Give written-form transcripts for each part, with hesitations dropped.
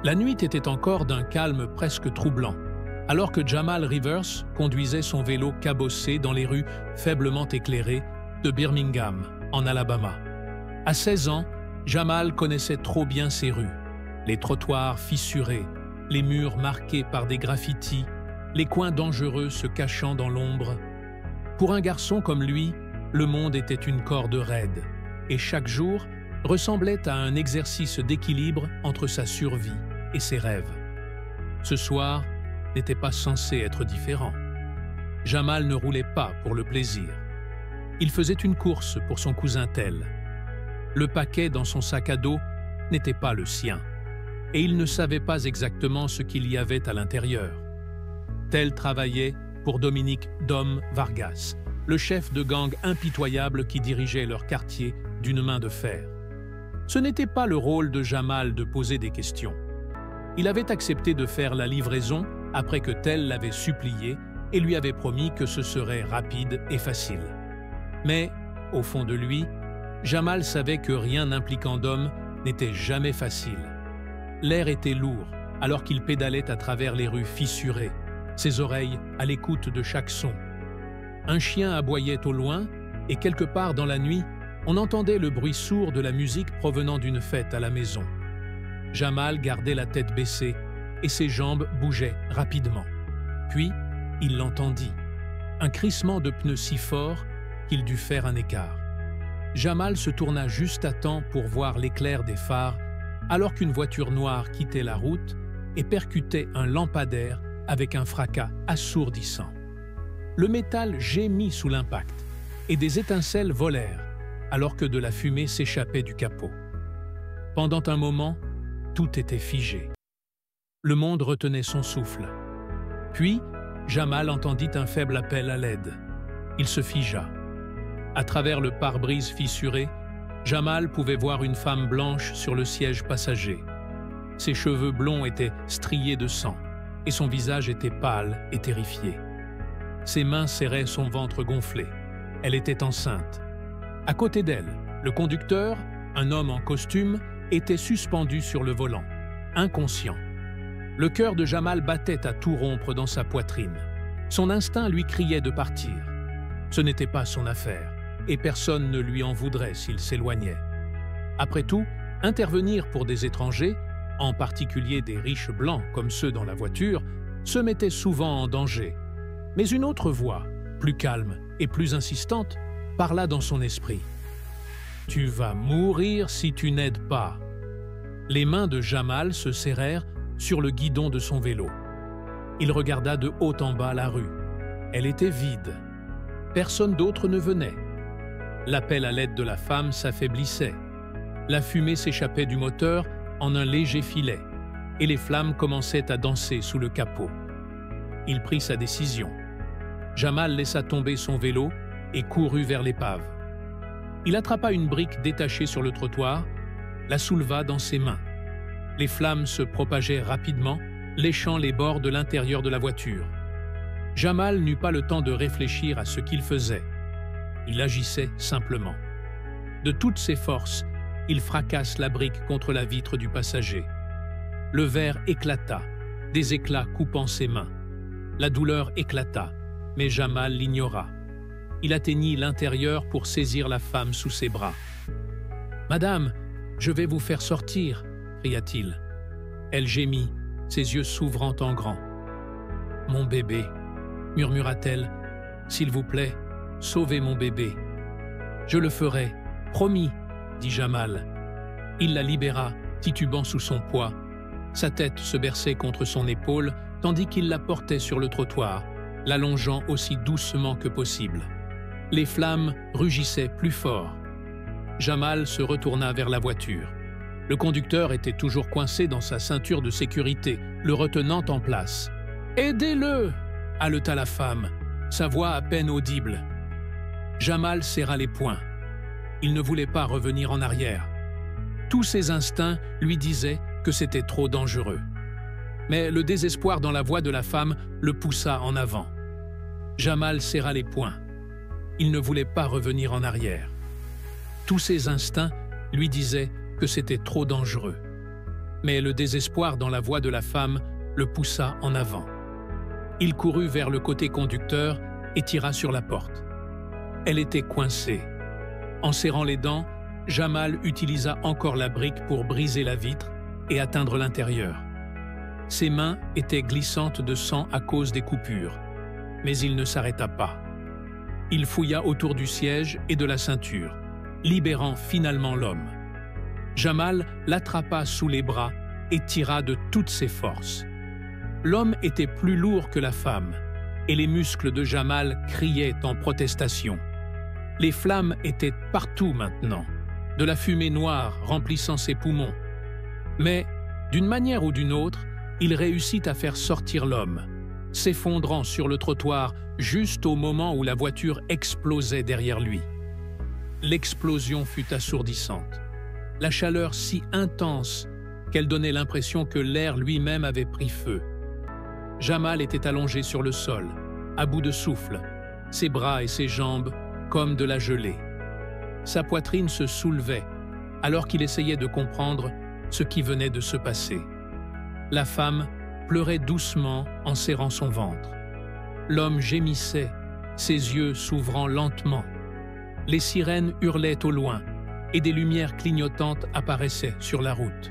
La nuit était encore d'un calme presque troublant, alors que Jamal Rivers conduisait son vélo cabossé dans les rues faiblement éclairées de Birmingham, en Alabama. À 16 ans, Jamal connaissait trop bien ces rues, les trottoirs fissurés, les murs marqués par des graffitis, les coins dangereux se cachant dans l'ombre. Pour un garçon comme lui, le monde était une corde raide, et chaque jour ressemblait à un exercice d'équilibre entre sa survie et ses rêves. Ce soir n'était pas censé être différent. Jamal ne roulait pas pour le plaisir. Il faisait une course pour son cousin Tel. Le paquet dans son sac à dos n'était pas le sien, et il ne savait pas exactement ce qu'il y avait à l'intérieur. Tel travaillait pour Dominique Dom Vargas, le chef de gang impitoyable qui dirigeait leur quartier d'une main de fer. Ce n'était pas le rôle de Jamal de poser des questions. Il avait accepté de faire la livraison après que Tel l'avait supplié et lui avait promis que ce serait rapide et facile. Mais, au fond de lui, Jamal savait que rien impliquant Dom n'était jamais facile. L'air était lourd alors qu'il pédalait à travers les rues fissurées, ses oreilles à l'écoute de chaque son. Un chien aboyait au loin et quelque part dans la nuit, on entendait le bruit sourd de la musique provenant d'une fête à la maison. Jamal gardait la tête baissée et ses jambes bougeaient rapidement. Puis, il l'entendit. Un crissement de pneus si fort qu'il dut faire un écart. Jamal se tourna juste à temps pour voir l'éclair des phares alors qu'une voiture noire quittait la route et percutait un lampadaire avec un fracas assourdissant. Le métal gémit sous l'impact et des étincelles volèrent alors que de la fumée s'échappait du capot. Pendant un moment, tout était figé. Le monde retenait son souffle. Puis, Jamal entendit un faible appel à l'aide. Il se figea. À travers le pare-brise fissuré, Jamal pouvait voir une femme blanche sur le siège passager. Ses cheveux blonds étaient striés de sang et son visage était pâle et terrifié. Ses mains serraient son ventre gonflé. Elle était enceinte. À côté d'elle, le conducteur, un homme en costume, était suspendu sur le volant, inconscient. Le cœur de Jamal battait à tout rompre dans sa poitrine. Son instinct lui criait de partir. Ce n'était pas son affaire, et personne ne lui en voudrait s'il s'éloignait. Après tout, intervenir pour des étrangers, en particulier des riches blancs comme ceux dans la voiture, se mettait souvent en danger. Mais une autre voix, plus calme et plus insistante, parla dans son esprit. « Tu vas mourir si tu n'aides pas. » Les mains de Jamal se serrèrent sur le guidon de son vélo. Il regarda de haut en bas la rue. Elle était vide. Personne d'autre ne venait. L'appel à l'aide de la femme s'affaiblissait. La fumée s'échappait du moteur en un léger filet, et les flammes commençaient à danser sous le capot. Il prit sa décision. Jamal laissa tomber son vélo et courut vers l'épave. Il attrapa une brique détachée sur le trottoir, la souleva dans ses mains. Les flammes se propageaient rapidement, léchant les bords de l'intérieur de la voiture. Jamal n'eut pas le temps de réfléchir à ce qu'il faisait. Il agissait simplement. De toutes ses forces, il fracasse la brique contre la vitre du passager. Le verre éclata, des éclats coupant ses mains. La douleur éclata, mais Jamal l'ignora. Il atteignit l'intérieur pour saisir la femme sous ses bras. « Madame, je vais vous faire sortir !» cria-t-il. Elle gémit, ses yeux s'ouvrant en grand. « Mon bébé !» murmura-t-elle. « S'il vous plaît, sauvez mon bébé. »« Je le ferai, promis !» dit Jamal. Il la libéra, titubant sous son poids. Sa tête se berçait contre son épaule, tandis qu'il la portait sur le trottoir, l'allongeant aussi doucement que possible. Les flammes rugissaient plus fort. Jamal se retourna vers la voiture. Le conducteur était toujours coincé dans sa ceinture de sécurité, le retenant en place. « Aidez-le !» haleta la femme, sa voix à peine audible. Jamal serra les poings. Il ne voulait pas revenir en arrière. Tous ses instincts lui disaient que c'était trop dangereux. Mais le désespoir dans la voix de la femme le poussa en avant. Jamal serra les poings. Il ne voulait pas revenir en arrière. Tous ses instincts lui disaient que c'était trop dangereux. mais le désespoir dans la voix de la femme le poussa en avant. Il courut vers le côté conducteur et tira sur la porte. Elle était coincée. En serrant les dents, Jamal utilisa encore la brique pour briser la vitre et atteindre l'intérieur. Ses mains étaient glissantes de sang à cause des coupures, mais il ne s'arrêta pas. Il fouilla autour du siège et de la ceinture, libérant finalement l'homme. Jamal l'attrapa sous les bras et tira de toutes ses forces. L'homme était plus lourd que la femme, et les muscles de Jamal criaient en protestation. Les flammes étaient partout maintenant, de la fumée noire remplissant ses poumons. Mais, d'une manière ou d'une autre, il réussit à faire sortir l'homme, s'effondrant sur le trottoir juste au moment où la voiture explosait derrière lui. L'explosion fut assourdissante. La chaleur si intense qu'elle donnait l'impression que l'air lui-même avait pris feu. Jamal était allongé sur le sol, à bout de souffle, ses bras et ses jambes comme de la gelée. Sa poitrine se soulevait alors qu'il essayait de comprendre ce qui venait de se passer. La femme pleurait doucement en serrant son ventre. L'homme gémissait, ses yeux s'ouvrant lentement. Les sirènes hurlaient au loin et des lumières clignotantes apparaissaient sur la route.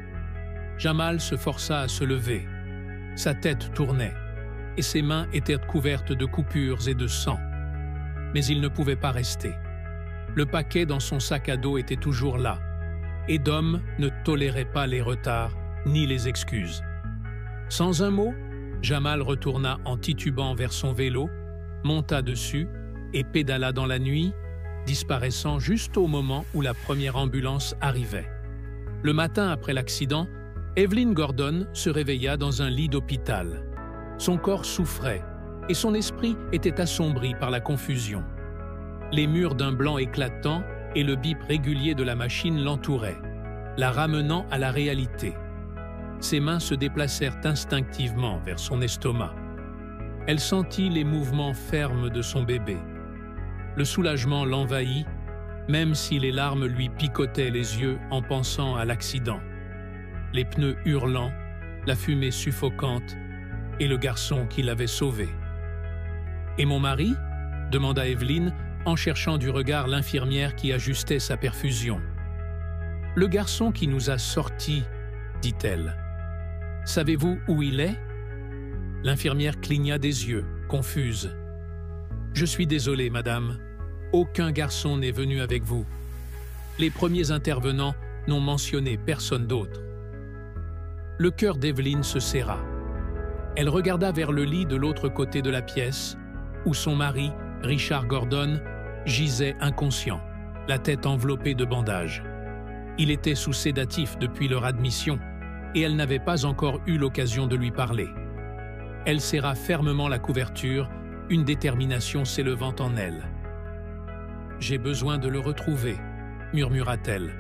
Jamal se força à se lever. Sa tête tournait et ses mains étaient couvertes de coupures et de sang. Mais il ne pouvait pas rester. Le paquet dans son sac à dos était toujours là, et Dom ne tolérait pas les retards ni les excuses. Sans un mot, Jamal retourna en titubant vers son vélo, monta dessus et pédala dans la nuit, disparaissant juste au moment où la première ambulance arrivait. Le matin après l'accident, Evelyn Gordon se réveilla dans un lit d'hôpital. Son corps souffrait et son esprit était assombri par la confusion. Les murs d'un blanc éclatant et le bip régulier de la machine l'entouraient, la ramenant à la réalité. Ses mains se déplacèrent instinctivement vers son estomac. Elle sentit les mouvements fermes de son bébé. Le soulagement l'envahit, même si les larmes lui picotaient les yeux en pensant à l'accident. Les pneus hurlants, la fumée suffocante et le garçon qui l'avait sauvé. « Et mon mari ?» demanda Evelyn en cherchant du regard l'infirmière qui ajustait sa perfusion. « Le garçon qui nous a sortis, » dit-elle. « Savez-vous où il est ?» L'infirmière cligna des yeux, confuse. « Je suis désolée, madame. Aucun garçon n'est venu avec vous. Les premiers intervenants n'ont mentionné personne d'autre. » Le cœur d'Evelyn se serra. Elle regarda vers le lit de l'autre côté de la pièce, où son mari, Richard Gordon, gisait inconscient, la tête enveloppée de bandages. Il était sous sédatif depuis leur admission, et elle n'avait pas encore eu l'occasion de lui parler. Elle serra fermement la couverture, une détermination s'élevant en elle. « J'ai besoin de le retrouver », murmura-t-elle.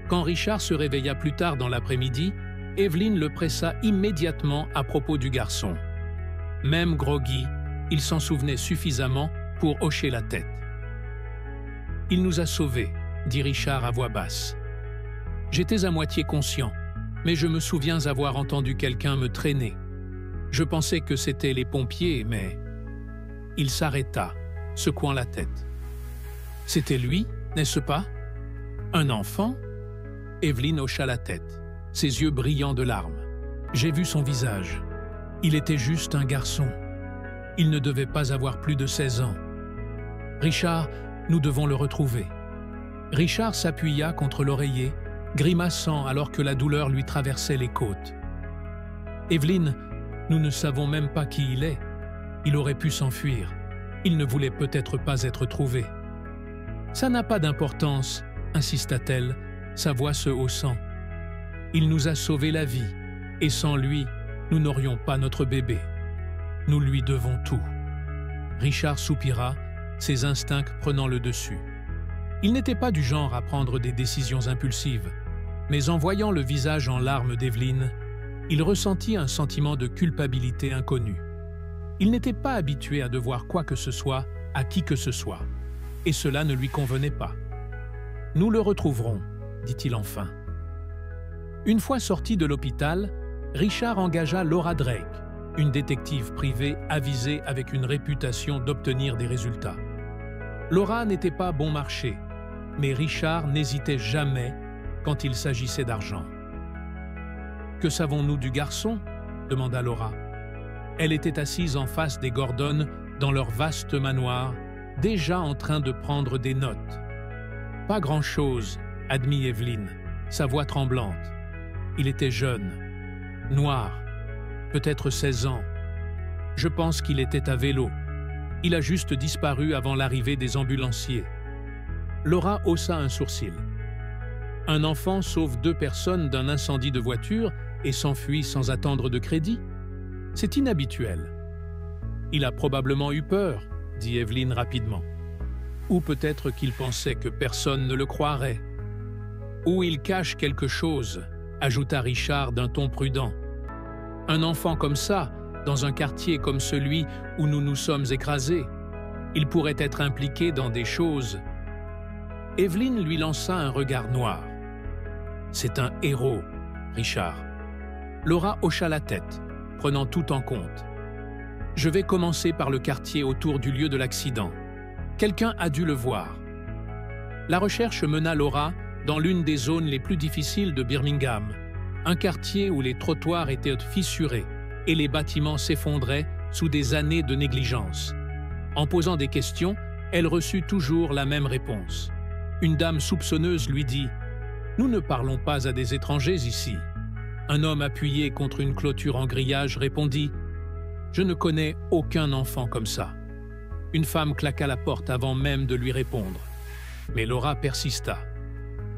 Quand Richard se réveilla plus tard dans l'après-midi, Evelyn le pressa immédiatement à propos du garçon. Même groggy, il s'en souvenait suffisamment pour hocher la tête. « Il nous a sauvés », dit Richard à voix basse. « J'étais à moitié conscient, mais je me souviens avoir entendu quelqu'un me traîner. Je pensais que c'était les pompiers, mais... » Il s'arrêta, secouant la tête. « C'était lui, n'est-ce pas? Un enfant ?» Evelyn hocha la tête, ses yeux brillants de larmes. « J'ai vu son visage. Il était juste un garçon. Il ne devait pas avoir plus de 16 ans. Richard, nous devons le retrouver. » Richard s'appuya contre l'oreiller, grimaçant alors que la douleur lui traversait les côtes. « Evelyn, nous ne savons même pas qui il est. Il aurait pu s'enfuir. Il ne voulait peut-être pas être trouvé. »« Ça n'a pas d'importance, » insista-t-elle, sa voix se haussant. « Il nous a sauvé la vie, et sans lui, nous n'aurions pas notre bébé. Nous lui devons tout. » Richard soupira, ses instincts prenant le dessus. Il n'était pas du genre à prendre des décisions impulsives, mais en voyant le visage en larmes d'Evelyn, il ressentit un sentiment de culpabilité inconnu. Il n'était pas habitué à devoir quoi que ce soit à qui que ce soit, et cela ne lui convenait pas. « Nous le retrouverons, » dit-il enfin. Une fois sorti de l'hôpital, Richard engagea Laura Drake, une détective privée avisée avec une réputation d'obtenir des résultats. Laura n'était pas bon marché, mais Richard n'hésitait jamais quand il s'agissait d'argent. « Que savons-nous du garçon ?» demanda Laura. Elle était assise en face des Gordon dans leur vaste manoir, déjà en train de prendre des notes. « Pas grand-chose, » admit Evelyn, sa voix tremblante. Il était jeune, noir, peut-être 16 ans. Je pense qu'il était à vélo. Il a juste disparu avant l'arrivée des ambulanciers. Laura haussa un sourcil. Un enfant sauve 2 personnes d'un incendie de voiture et s'enfuit sans attendre de crédit. C'est inhabituel. Il a probablement eu peur, dit Evelyn rapidement. Ou peut-être qu'il pensait que personne ne le croirait. Ou il cache quelque chose, ajouta Richard d'un ton prudent. Un enfant comme ça, dans un quartier comme celui où nous nous sommes écrasés, il pourrait être impliqué dans des choses. Evelyn lui lança un regard noir. C'est un héros, Richard. Laura hocha la tête, prenant tout en compte. Je vais commencer par le quartier autour du lieu de l'accident. Quelqu'un a dû le voir. La recherche mena Laura dans l'une des zones les plus difficiles de Birmingham, un quartier où les trottoirs étaient fissurés et les bâtiments s'effondraient sous des années de négligence. En posant des questions, elle reçut toujours la même réponse. Une dame soupçonneuse lui dit « Nous ne parlons pas à des étrangers ici. » Un homme appuyé contre une clôture en grillage répondit « Je ne connais aucun enfant comme ça. » Une femme claqua la porte avant même de lui répondre. Mais Laura persista.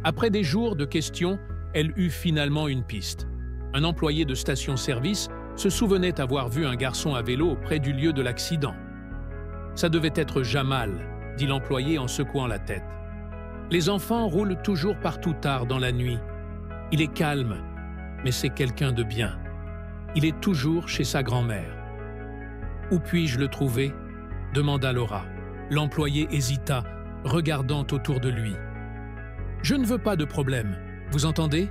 Après des jours de questions, elle eut finalement une piste. Un employé de station-service se souvenait avoir vu un garçon à vélo près du lieu de l'accident. « Ça devait être Jamal », dit l'employé en secouant la tête. « Les enfants roulent toujours partout tard dans la nuit. Il est calme, mais c'est quelqu'un de bien. Il est toujours chez sa grand-mère. »« Où puis-je le trouver ?» demanda Laura. L'employé hésita, regardant autour de lui. « Je ne veux pas de problème, vous entendez ?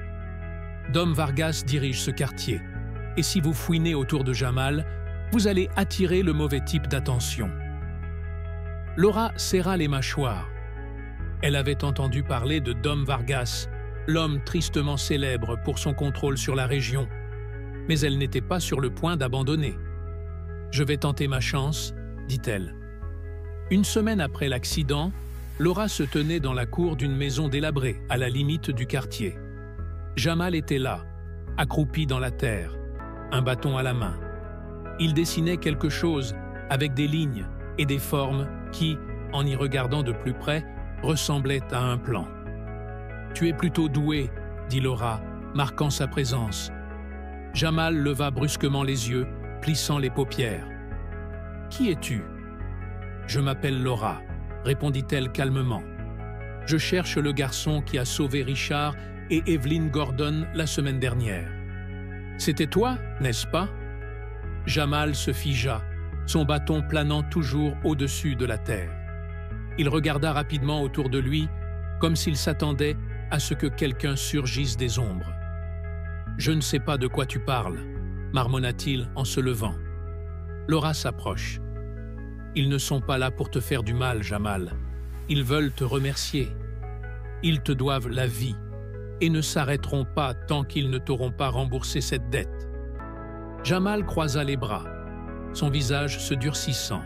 Dom Vargas dirige ce quartier, et si vous fouinez autour de Jamal, vous allez attirer le mauvais type d'attention. » Laura serra les mâchoires. Elle avait entendu parler de Dom Vargas, l'homme tristement célèbre pour son contrôle sur la région. Mais elle n'était pas sur le point d'abandonner. « Je vais tenter ma chance, » dit-elle. Une semaine après l'accident, Laura se tenait dans la cour d'une maison délabrée, à la limite du quartier. Jamal était là, accroupi dans la terre, un bâton à la main. Il dessinait quelque chose avec des lignes et des formes qui, en y regardant de plus près, ressemblaient à un plan. « Tu es plutôt doué, » dit Laura, marquant sa présence. Jamal leva brusquement les yeux, plissant les paupières. « Qui es-tu »« Je m'appelle Laura, » répondit-elle calmement. « Je cherche le garçon qui a sauvé Richard et Evelyn Gordon la semaine dernière. »« C'était toi, n'est-ce pas ?» Jamal se figea, son bâton planant toujours au-dessus de la terre. Il regarda rapidement autour de lui, comme s'il s'attendait à ce que quelqu'un surgisse des ombres. « Je ne sais pas de quoi tu parles, » marmonna-t-il en se levant. Laura s'approche. « Ils ne sont pas là pour te faire du mal, Jamal. Ils veulent te remercier. Ils te doivent la vie et ne s'arrêteront pas tant qu'ils ne t'auront pas remboursé cette dette. » Jamal croisa les bras, son visage se durcissant.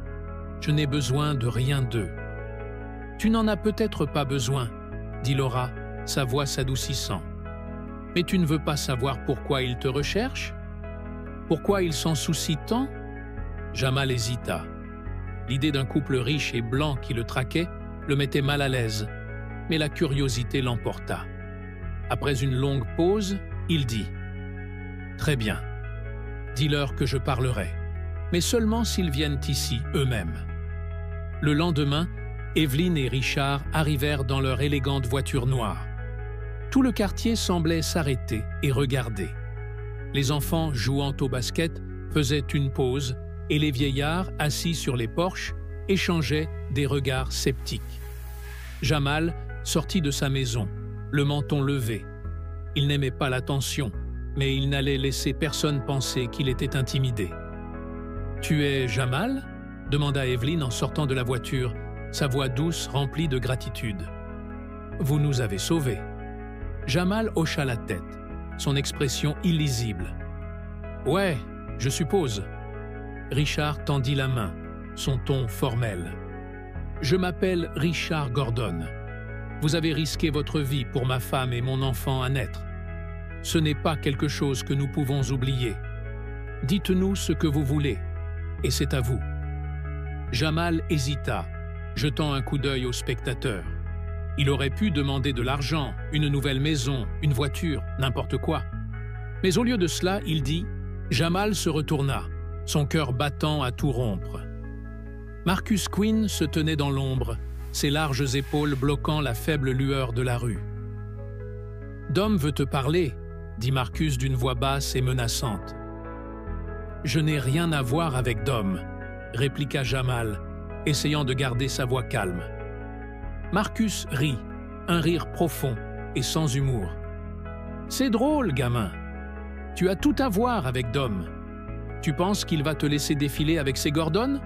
« Je n'ai besoin de rien d'eux. »« Tu n'en as peut-être pas besoin, » dit Laura, sa voix s'adoucissant. « Mais tu ne veux pas savoir pourquoi ils te recherchent? Pourquoi ils s'en soucient tant ?» Jamal hésita. L'idée d'un couple riche et blanc qui le traquait le mettait mal à l'aise, mais la curiosité l'emporta. Après une longue pause, il dit « Très bien. Dis-leur que je parlerai, mais seulement s'ils viennent ici eux-mêmes. » Le lendemain, Evelyn et Richard arrivèrent dans leur élégante voiture noire. Tout le quartier semblait s'arrêter et regarder. Les enfants jouant au basket faisaient une pause et les vieillards, assis sur les porches, échangeaient des regards sceptiques. Jamal sortit de sa maison, le menton levé. Il n'aimait pas l'attention, mais il n'allait laisser personne penser qu'il était intimidé. « Tu es Jamal ?» demanda Evelyn en sortant de la voiture, sa voix douce remplie de gratitude. « Vous nous avez sauvés. » Jamal hocha la tête, son expression illisible. « Ouais, je suppose. » Richard tendit la main, son ton formel. « Je m'appelle Richard Gordon. Vous avez risqué votre vie pour ma femme et mon enfant à naître. Ce n'est pas quelque chose que nous pouvons oublier. Dites-nous ce que vous voulez, et c'est à vous. » Jamal hésita, jetant un coup d'œil aux spectateurs. Il aurait pu demander de l'argent, une nouvelle maison, une voiture, n'importe quoi. Mais au lieu de cela, il dit « Jamal se retourna, son cœur battant à tout rompre. » Marcus Quinn se tenait dans l'ombre, ses larges épaules bloquant la faible lueur de la rue. « Dom veut te parler, » dit Marcus d'une voix basse et menaçante. « Je n'ai rien à voir avec Dom, » répliqua Jamal, essayant de garder sa voix calme. Marcus rit, un rire profond et sans humour. « C'est drôle, gamin. Tu as tout à voir avec Dom. Tu penses qu'il va te laisser défiler avec ses Gordon?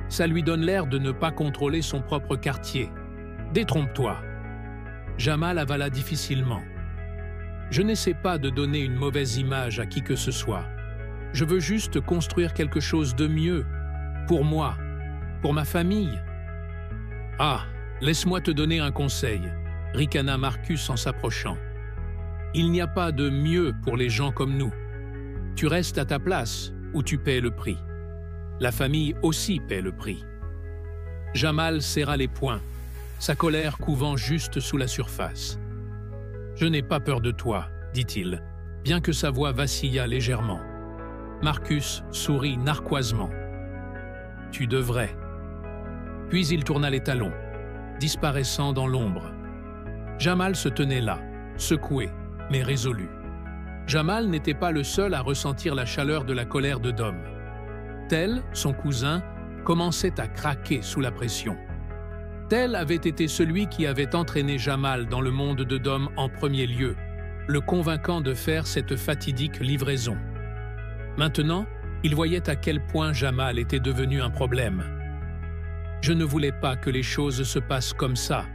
Ça lui donne l'air de ne pas contrôler son propre quartier. Détrompe-toi. » Jamal avala difficilement. « Je n'essaie pas de donner une mauvaise image à qui que ce soit. Je veux juste construire quelque chose de mieux, pour moi, pour ma famille. » « Ah, laisse-moi te donner un conseil, » ricana Marcus en s'approchant. « Il n'y a pas de mieux pour les gens comme nous. Tu restes à ta place ou tu paies le prix. La famille aussi paie le prix. » Jamal serra les poings, sa colère couvant juste sous la surface. « Je n'ai pas peur de toi, » dit-il, bien que sa voix vacilla légèrement. Marcus sourit narquoisement. « Tu devrais. » Puis il tourna les talons, disparaissant dans l'ombre. Jamal se tenait là, secoué, mais résolu. Jamal n'était pas le seul à ressentir la chaleur de la colère de Dom. Tel, son cousin, commençait à craquer sous la pression. Tel avait été celui qui avait entraîné Jamal dans le monde de Dom en premier lieu, le convainquant de faire cette fatidique livraison. Maintenant, il voyait à quel point Jamal était devenu un problème. « Je ne voulais pas que les choses se passent comme ça, »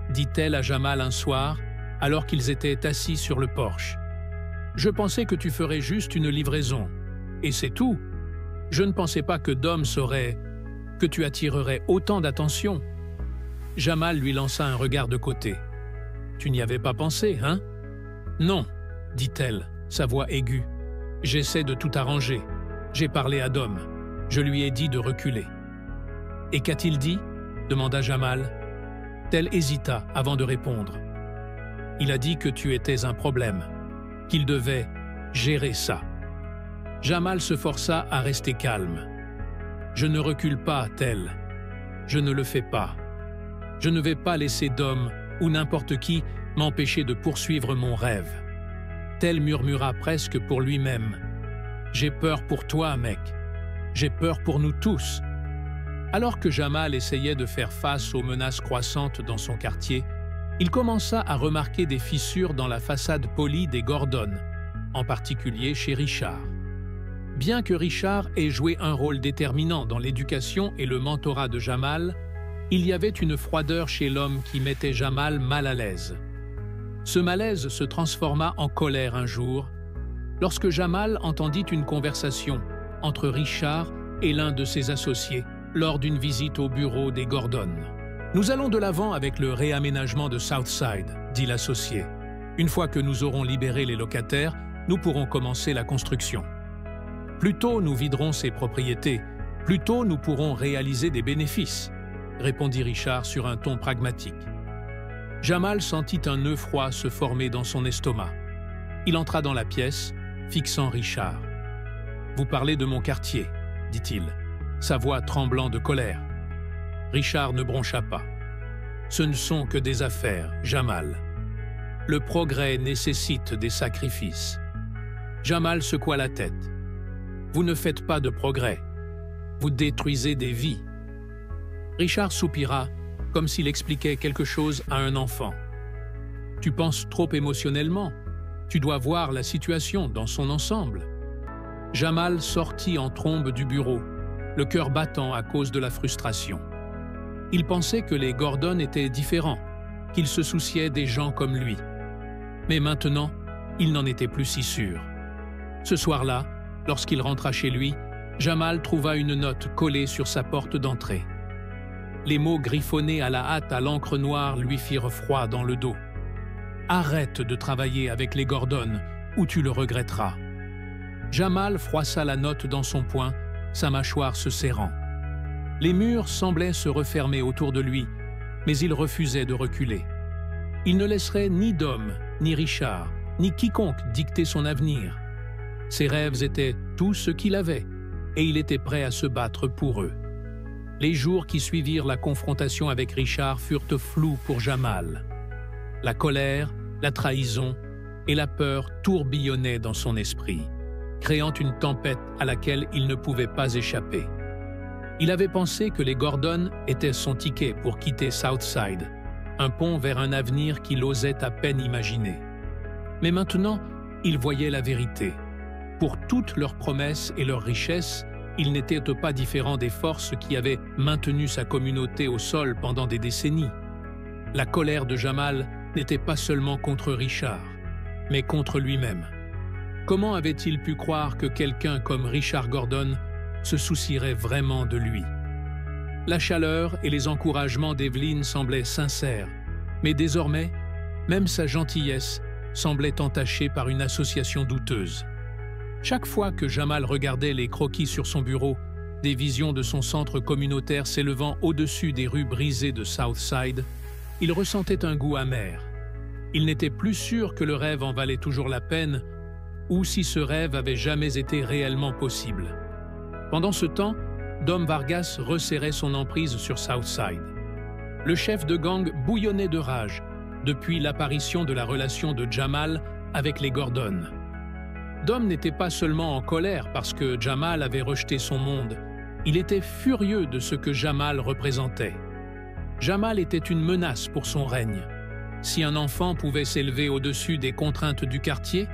dit-elle à Jamal un soir, alors qu'ils étaient assis sur le porche. « Je pensais que tu ferais juste une livraison, et c'est tout. Je ne pensais pas que Dom saurait, que tu attirerais autant d'attention. » Jamal lui lança un regard de côté. « Tu n'y avais pas pensé, hein ?»« Non, » dit-elle, sa voix aiguë. « J'essaie de tout arranger. J'ai parlé à Dom. Je lui ai dit de reculer. » « Et qu'a-t-il dit ?» demanda Jamal. Tel hésita avant de répondre. « Il a dit que tu étais un problème, qu'il devait gérer ça. » Jamal se força à rester calme. « Je ne recule pas, Tel. Je ne le fais pas. Je ne vais pas laisser Dom ou n'importe qui m'empêcher de poursuivre mon rêve. » Tel murmura presque pour lui-même. « J'ai peur pour toi, mec. J'ai peur pour nous tous. » Alors que Jamal essayait de faire face aux menaces croissantes dans son quartier, il commença à remarquer des fissures dans la façade polie des Gordon, en particulier chez Richard. Bien que Richard ait joué un rôle déterminant dans l'éducation et le mentorat de Jamal, il y avait une froideur chez l'homme qui mettait Jamal mal à l'aise. Ce malaise se transforma en colère un jour, lorsque Jamal entendit une conversation entre Richard et l'un de ses associés, lors d'une visite au bureau des Gordon. « Nous allons de l'avant avec le réaménagement de Southside, » dit l'associé. « Une fois que nous aurons libéré les locataires, nous pourrons commencer la construction. Plus tôt nous viderons ces propriétés, plus tôt nous pourrons réaliser des bénéfices, » répondit Richard sur un ton pragmatique. Jamal sentit un nœud froid se former dans son estomac. Il entra dans la pièce, fixant Richard. « Vous parlez de mon quartier, » dit-il, sa voix tremblant de colère. Richard ne broncha pas. « Ce ne sont que des affaires, Jamal. Le progrès nécessite des sacrifices. » Jamal secoua la tête. « Vous ne faites pas de progrès. Vous détruisez des vies. » Richard soupira, comme s'il expliquait quelque chose à un enfant. « Tu penses trop émotionnellement. Tu dois voir la situation dans son ensemble. » Jamal sortit en trombe du bureau, le cœur battant à cause de la frustration. Il pensait que les Gordon étaient différents, qu'ils se souciaient des gens comme lui. Mais maintenant, il n'en était plus si sûr. Ce soir-là, lorsqu'il rentra chez lui, Jamal trouva une note collée sur sa porte d'entrée. Les mots griffonnés à la hâte à l'encre noire lui firent froid dans le dos. « Arrête de travailler avec les Gordon, ou tu le regretteras. » Jamal froissa la note dans son poing, sa mâchoire se serrant. Les murs semblaient se refermer autour de lui, mais il refusait de reculer. Il ne laisserait ni Dom, ni Richard, ni quiconque dicter son avenir. Ses rêves étaient tout ce qu'il avait, et il était prêt à se battre pour eux. Les jours qui suivirent la confrontation avec Richard furent flous pour Jamal. La colère, la trahison et la peur tourbillonnaient dans son esprit, créant une tempête à laquelle il ne pouvait pas échapper. Il avait pensé que les Gordon étaient son ticket pour quitter Southside, un pont vers un avenir qu'il osait à peine imaginer. Mais maintenant, il voyait la vérité. Pour toutes leurs promesses et leurs richesses, il n'était pas différent des forces qui avaient maintenu sa communauté au sol pendant des décennies. La colère de Jamal n'était pas seulement contre Richard, mais contre lui-même. Comment avait-il pu croire que quelqu'un comme Richard Gordon se soucierait vraiment de lui? La chaleur et les encouragements d'Evelyn semblaient sincères, mais désormais, même sa gentillesse semblait entachée par une association douteuse. Chaque fois que Jamal regardait les croquis sur son bureau, des visions de son centre communautaire s'élevant au-dessus des rues brisées de Southside, il ressentait un goût amer. Il n'était plus sûr que le rêve en valait toujours la peine, ou si ce rêve avait jamais été réellement possible. Pendant ce temps, Dom Vargas resserrait son emprise sur Southside. Le chef de gang bouillonnait de rage depuis l'apparition de la relation de Jamal avec les Gordon. Dom n'était pas seulement en colère parce que Jamal avait rejeté son monde, il était furieux de ce que Jamal représentait. Jamal était une menace pour son règne. Si un enfant pouvait s'élever au-dessus des contraintes du quartier,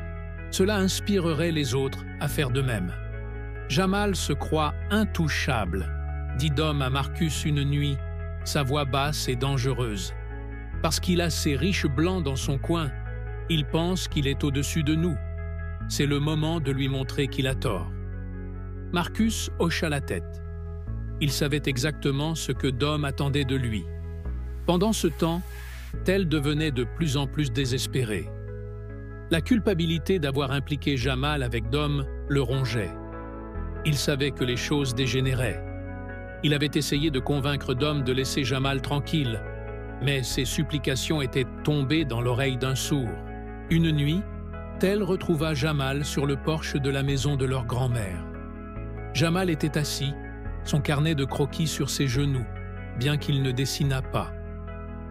cela inspirerait les autres à faire de même. Jamal se croit intouchable, dit Dom à Marcus une nuit, sa voix basse et dangereuse. Parce qu'il a ces riches blancs dans son coin, il pense qu'il est au-dessus de nous. C'est le moment de lui montrer qu'il a tort. Marcus hocha la tête. Il savait exactement ce que Dom attendait de lui. Pendant ce temps, Tel devenait de plus en plus désespéré. La culpabilité d'avoir impliqué Jamal avec Dom le rongeait. Il savait que les choses dégénéraient. Il avait essayé de convaincre Dom de laisser Jamal tranquille, mais ses supplications étaient tombées dans l'oreille d'un sourd. Une nuit, Tel retrouva Jamal sur le porche de la maison de leur grand-mère. Jamal était assis, son carnet de croquis sur ses genoux, bien qu'il ne dessinât pas.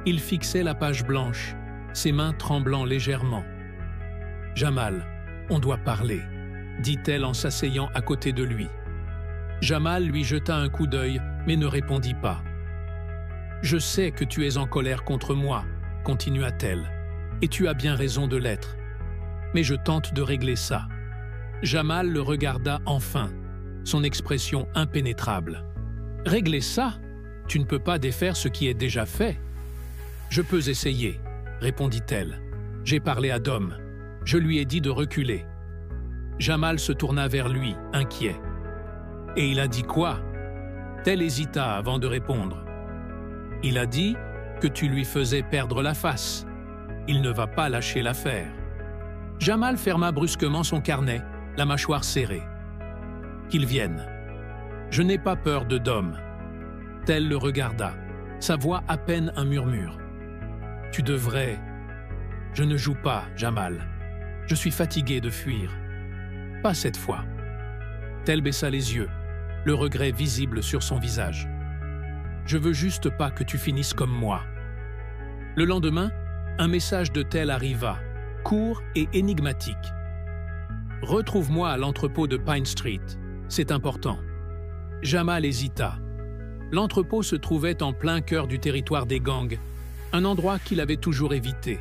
Il fixait la page blanche, ses mains tremblant légèrement. « Jamal, on doit parler », dit-elle en s'asseyant à côté de lui. Jamal lui jeta un coup d'œil, mais ne répondit pas. « Je sais que tu es en colère contre moi », continua-t-elle, « et tu as bien raison de l'être. Mais je tente de régler ça. » Jamal le regarda enfin, son expression impénétrable. « Régler ça? Tu ne peux pas défaire ce qui est déjà fait. »« Je peux essayer, » répondit-elle. « J'ai parlé à Dom. Je lui ai dit de reculer. » Jamal se tourna vers lui, inquiet. « Et il a dit quoi ?» Tel hésita avant de répondre. « Il a dit que tu lui faisais perdre la face. Il ne va pas lâcher l'affaire. » Jamal ferma brusquement son carnet, la mâchoire serrée. « Qu'il vienne. Je n'ai pas peur de Dom. » Tel le regarda, sa voix à peine un murmure. « Tu devrais... » « Je ne joue pas, Jamal. Je suis fatigué de fuir. Pas cette fois. » Tel baissa les yeux, le regret visible sur son visage. « Je veux juste pas que tu finisses comme moi. » Le lendemain, un message de Tel arriva, court et énigmatique. « Retrouve-moi à l'entrepôt de Pine Street. C'est important. » Jamal hésita. L'entrepôt se trouvait en plein cœur du territoire des gangs, un endroit qu'il avait toujours évité.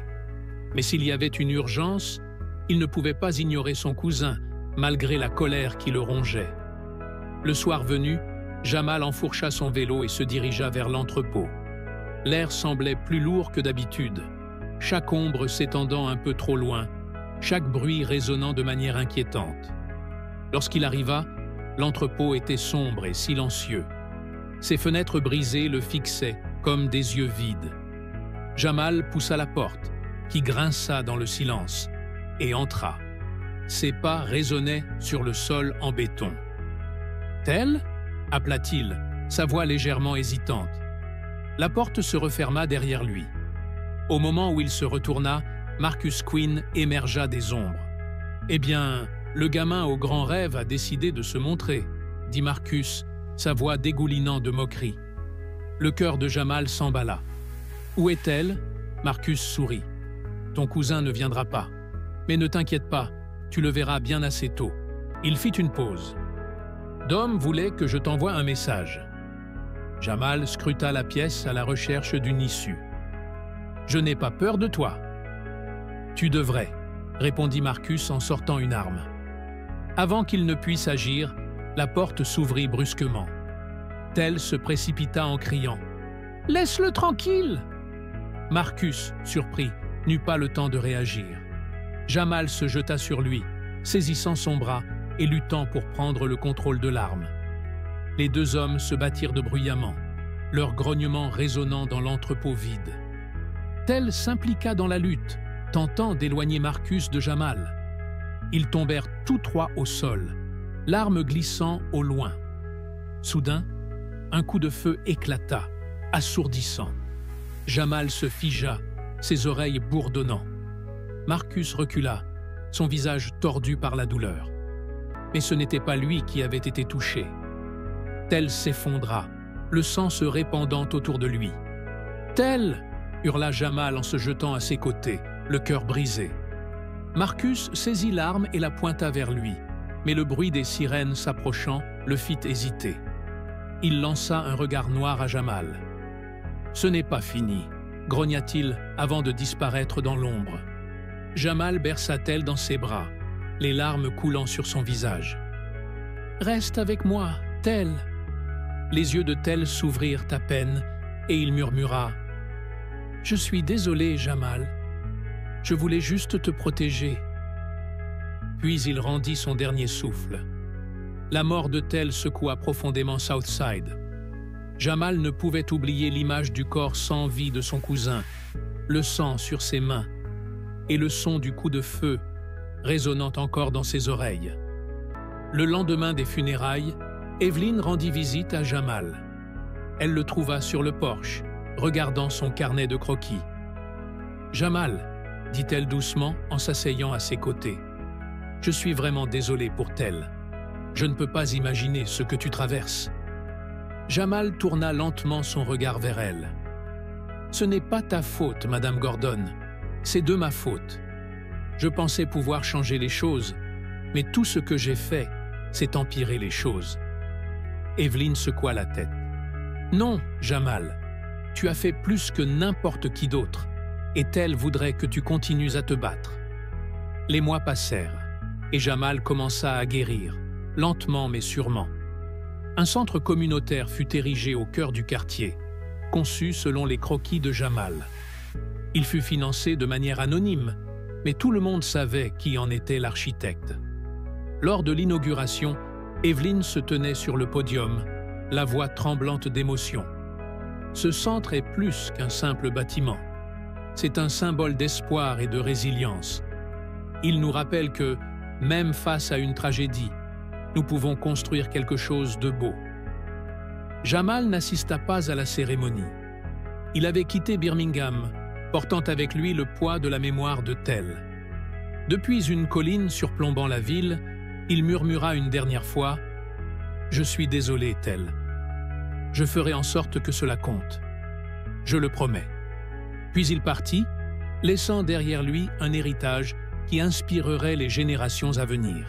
Mais s'il y avait une urgence, Il ne pouvait pas ignorer son cousin, malgré la colère qui le rongeait. Le soir venu, Jamal enfourcha son vélo et se dirigea vers l'entrepôt. L'air semblait plus lourd que d'habitude, chaque ombre s'étendant un peu trop loin, chaque bruit résonnant de manière inquiétante. Lorsqu'il arriva, l'entrepôt était sombre et silencieux. Ses fenêtres brisées le fixaient comme des yeux vides. Jamal poussa la porte, qui grinça dans le silence, et entra. Ses pas résonnaient sur le sol en béton. « Tel » appela-t-il, sa voix légèrement hésitante. La porte se referma derrière lui. Au moment où il se retourna, Marcus Quinn émergea des ombres. « Eh bien, le gamin au grand rêve a décidé de se montrer, » dit Marcus, sa voix dégoulinant de moquerie. Le cœur de Jamal s'emballa. « Où est-elle » Marcus sourit. « Ton cousin ne viendra pas. Mais ne t'inquiète pas, tu le verras bien assez tôt. » Il fit une pause. « Dom voulait que je t'envoie un message. » Jamal scruta la pièce à la recherche d'une issue. « Je n'ai pas peur de toi. »« Tu devrais, » répondit Marcus en sortant une arme. Avant qu'il ne puisse agir, la porte s'ouvrit brusquement. Tel se précipita en criant « Laisse-le tranquille !» Marcus, surpris, n'eut pas le temps de réagir. Jamal se jeta sur lui, saisissant son bras et luttant pour prendre le contrôle de l'arme. Les deux hommes se battirent de bruyamment, leur grognement résonnant dans l'entrepôt vide. Tel s'impliqua dans la lutte, tentant d'éloigner Marcus de Jamal. Ils tombèrent tous trois au sol, l'arme glissant au loin. Soudain, un coup de feu éclata, assourdissant. Jamal se figea, ses oreilles bourdonnant. Marcus recula, son visage tordu par la douleur. Mais ce n'était pas lui qui avait été touché. Tel s'effondra, le sang se répandant autour de lui. « Tel !» hurla Jamal en se jetant à ses côtés, le cœur brisé. Marcus saisit l'arme et la pointa vers lui, mais le bruit des sirènes s'approchant le fit hésiter. Il lança un regard noir à Jamal. « Ce n'est pas fini », grogna-t-il avant de disparaître dans l'ombre. Jamal berça Tel dans ses bras, les larmes coulant sur son visage. « Reste avec moi, Tel !» Les yeux de Tel s'ouvrirent à peine et il murmura « Je suis désolé, Jamal. Je voulais juste te protéger. » Puis il rendit son dernier souffle. La mort de Tel secoua profondément Southside. Jamal ne pouvait oublier l'image du corps sans vie de son cousin, le sang sur ses mains et le son du coup de feu résonnant encore dans ses oreilles. Le lendemain des funérailles, Evelyn rendit visite à Jamal. Elle le trouva sur le porche, regardant son carnet de croquis. « Jamal, » dit-elle doucement en s'asseyant à ses côtés, « je suis vraiment désolé pour Tel. Je ne peux pas imaginer ce que tu traverses. » Jamal tourna lentement son regard vers elle. « Ce n'est pas ta faute, Madame Gordon. C'est de ma faute. Je pensais pouvoir changer les choses, mais tout ce que j'ai fait, c'est empirer les choses. » Evelyn secoua la tête. « Non, Jamal, tu as fait plus que n'importe qui d'autre, et Tel voudrait que tu continues à te battre. » Les mois passèrent, et Jamal commença à guérir, lentement mais sûrement. Un centre communautaire fut érigé au cœur du quartier, conçu selon les croquis de Jamal. Il fut financé de manière anonyme, mais tout le monde savait qui en était l'architecte. Lors de l'inauguration, Evelyn se tenait sur le podium, la voix tremblante d'émotion. Ce centre est plus qu'un simple bâtiment. C'est un symbole d'espoir et de résilience. Il nous rappelle que, même face à une tragédie, nous pouvons construire quelque chose de beau. Jamal n'assista pas à la cérémonie. Il avait quitté Birmingham, portant avec lui le poids de la mémoire de Tel. Depuis une colline surplombant la ville, il murmura une dernière fois « Je suis désolé, Tel. Je ferai en sorte que cela compte. Je le promets. » Puis il partit, laissant derrière lui un héritage qui inspirerait les générations à venir.